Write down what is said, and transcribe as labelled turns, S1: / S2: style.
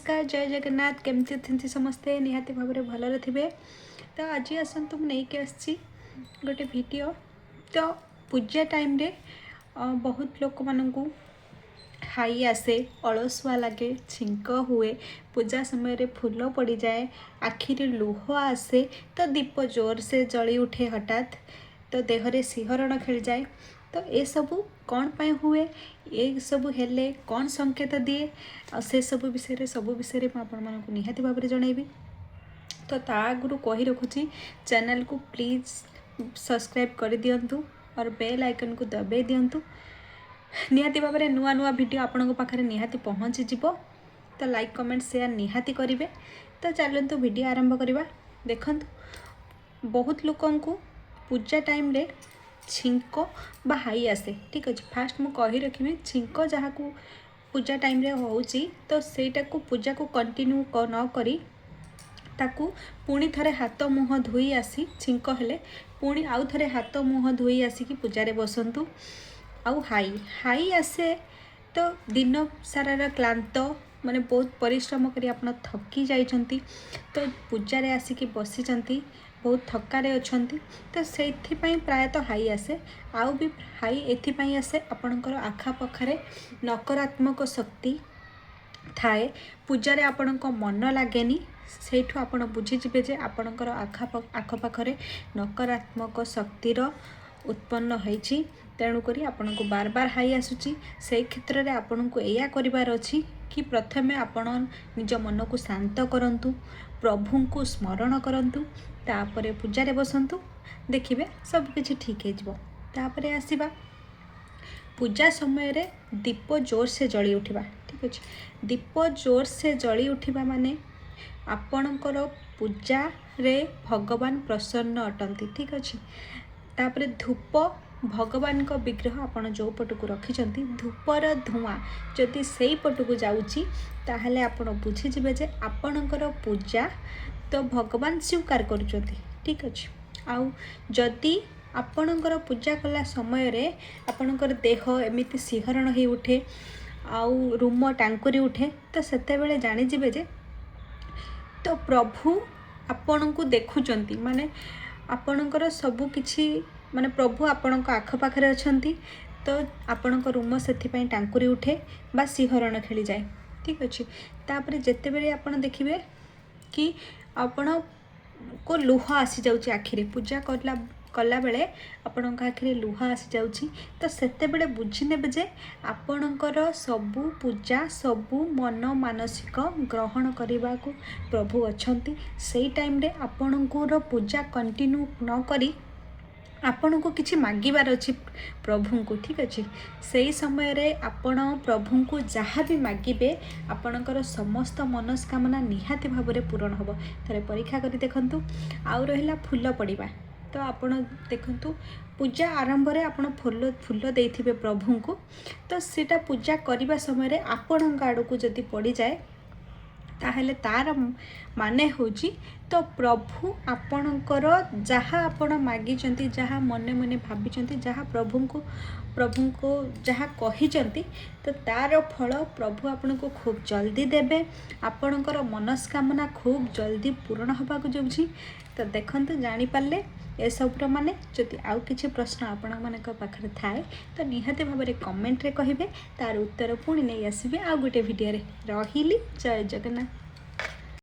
S1: नमस्कार जय जगन्नाथ केमती थी समस्ते निहाती भाव में भलरे थे। तो आज आसतु मुझे आसी गोटे वीडियो। तो पूजा टाइम रे बहुत लोक मानू हाई आसे, अलसुआ लगे, छिंक हुए, पूजा समय रे फूल पड़ जाए, आखिरी लुह आसे, तो दीप जोर से जली उठे हठात, तो देहरे सिहरण खेल जाए। तो ये सबू कौन पाई हुए, ये सबू हेले कौन संकेत दिए, से सब विषय मुझे निहाती भाव में जनइबी। तो ता आगु कही रखुची चैनल को प्लीज़ सब्सक्राइब कर दिंतु और बेल आइकन को दबाई दिंतु। निहाती भाव में नुआ नुआ वीडियो आपण पाखे निहाती पहुँची जीव। तो लाइक कमेंट शेयर निहाती करेंगे। तो चलतु वीडियो आरंभ करवा। देखंतु बहुत लोकन को पूजा टाइम रे छिंक बा हाई आसे, ठीक अच्छे। फास्ट मु कही रखी छिंक जहाँ को पूजा टाइम रे होउची, तो सेटा को पूजा को कंटिन्यू न करी ताकू पुणी थरे हाथ मुह धोई आसी छिंक हेले पुणी आउ थरे हाथ मुह धोई आसिकी पूजा रे बसंतु। आउ हाई हाई आसे तो दिन सारार क्लांत माने बहुत परिश्रम करी आपन थकी जाइछंती, तो पूजा रे आसिकी बसिचंती, बहुत थकारे अछंती, तो सेथिपाई प्रायतः हाई आसे। आउ भी हाई एथिपाई आसे आपणकर आखा पखारे नकारात्मक शक्ति थाए, पूजा रे आपणक मन लागेनी, सेठु आपण बुझीजिबे जे आपणकर आखपाखरे नकारात्मक शक्तिर उत्पन्न होईछि। तेणुकरी आपण को बार बार हाई आसुची। से क्षेत्र में आपण को या करिवार अछि कि प्रथमे आपण निज मन को शांत करंतु, प्रभु को स्मरण करंतु, तापरे पूजा रे बसंतु, देखिबे सब किछि ठीक हे जिवो। तापरे आसीबा पूजा समय रे दीप जोर से जली उठिबा, ठीक अछि। दीप जोर से जली उठिबा माने आपणकर पूजा रे भगवान प्रसन्न अटंती, ठीक अछि। तापरे धूप भगवान को विग्रह आपण जो पट को रखिछंती, धूपर धुआं जदि सेई पट को जाउची, ताहले आपण बुझी जिबे जे आपणकर पूजा तो भगवान स्वीकार करुचंती, ठीक अछि। आउ जदि आपणकर पूजा कला समय रे आपणकर देह एमिति सिहरण ही उठे, आउ रूम टांकुरी उठे, तो सेते बेले जानि जिबे जे तो प्रभु आपण को देखुचंती, माने आपणकर सबु किछि, माने प्रभु आपणक आखपाखरे अछंती, तो आपणक रूम सेथिपाई टांकुरी उठे बा सिहरण खेली जाए, ठीक अच्छे। तापरे जेते बेले आपण देखिबे कि आपण को लुह आसी जाउची आखिरे, पूजा कला बेले आपणक आखिरे लुह आसी जाउची, तो सेते बेले बुझी नेबे जे आपणकर सबु पूजा सबु मन मानसिक ग्रहण करने को प्रभु अछंती। सेई टाइम रे आपणकर पूजा कंटिन्यू न करी आपण को किछि मागिबार अछि प्रभु को, ठीक अच्छे। से ही समय रे आपण प्रभु को जहाँ भी मागिबे आपणकर समस्त मनस्कामना निहाती भाव में पूरण होबो। थरे परीक्षा करी देखंतु। आउ रहिला फूल पड़िबा, तो आपण देखंतु पूजा आरंभ रे आपण फूल देइथिबे प्रभु को, तो सेटा पूजा करिबा समय रे आपण आड़ को जदि पड़ी जाए, ताहले तार माने होची तो प्रभु आपणकर जहाँ आपण मागिचंती, जहाँ मने मने भाबिचंती, जहाँ प्रभु को जहाँ कहिचंती, तो तार फल प्रभु आपन को खूब जल्दी देबे। आपणकर मनस्कामना खूब जल्दी पूर्ण होबा को जाउची। तो देखंतु जानि पारले ए सब माने जदि आउ किछि प्रश्न आपण मानक पाखरे थाए, तो निहाती भाव में कमेंट रे कहिबे, तार उत्तर पुणी नहीं आसबे आउ गोटे वीडियो रे। रहिली, जय जगन्नाथ।